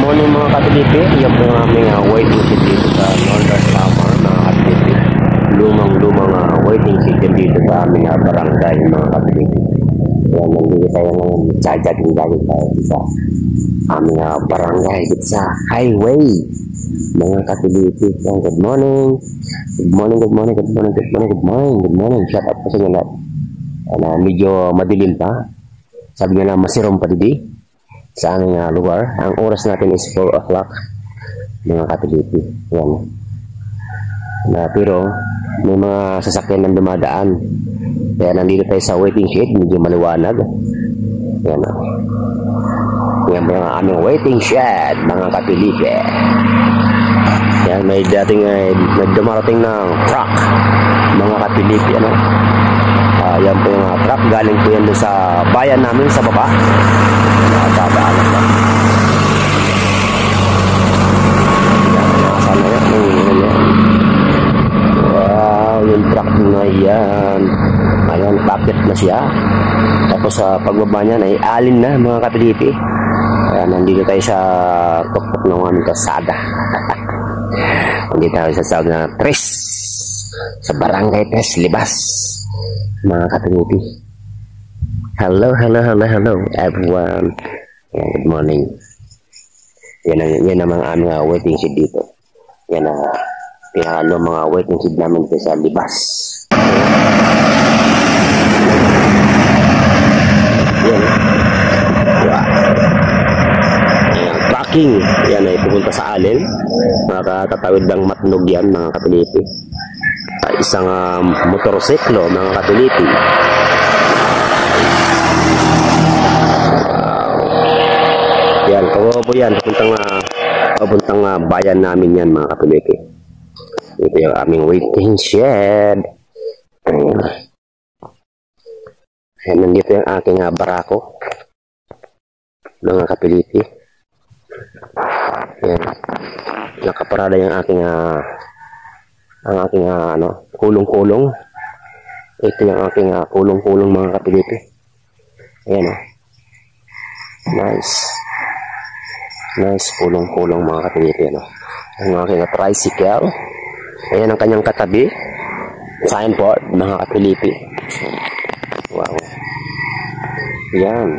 morning mga kapilipi. Yan po yung aming waiting shed dito sa Northern Samar mga kapilipi. Lumang waiting shed dito sa aming barangay mga kapilipi. Yan, nandito tayo ngayon. Jajagin lagi tayo sa aming barangay dito sa highway mga kapilipi. Good morning. Good morning, good morning, good morning, good morning, good morning, good morning. Shout out po sa inyo lahat. Medyo madilim pa. Sabi nyo na masirom pa didi sa aming lugar. Ang oras natin is 4 o'clock mga kapilipi. Yan. Pero may mga sasakyan ng dumadaan. Kaya nandito tayo sa waiting shed. Medyo maliwanag. Yan. Yan po yung aming waiting shed mga kapilipi. Yan, may dating dumarating ng truck mga kapilipi. Yan po yung truck. Galing po yan doon sa bayan namin sa baba. Nakadadaanan lang. Nasaan na yan? Wow, yung truck na yan. Ayan, bakit na siya. Tapos sa pagbaba niyan ay alin na mga kapilipi. Ayan, nandito tayo sa tuktok ng aming kasada. Nandito tayo sa sawag na Tres. Sa barangay Tres, Libas. Mga kapilipi. Hello everyone. Yeah, good morning. Yan ang mga aming waiting shed dito. Yan ang mga waiting shed namin dito sa Libas. Yan. Wow. Tracking. Yan ay pupunta sa alin. Makatatawid ng matnog yan mga kapilipi. Isang motorsiklo mga kapilipi. Yan, kawo po yan. Papuntang bayan namin yan mga kapilipi. Ito yung aming waiting shed. Ayan, nandito yung aking barako mga kapilipi. Yan. Nakaparada yung aking kulong-kulong. Ito yung aking kulong-kulong mga kapilipi. Ayan nice kulong-kulong mga kapilipi. Ang aking tricycle. Ayan ang kanyang katabi. Signboard mga kapilipi. Wow. Yan.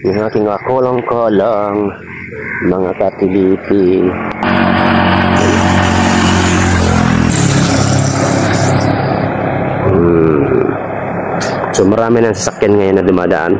Yung aking kulong-kulong mga kapilipi. So marami ng sasakyan ngayon na dumadaan.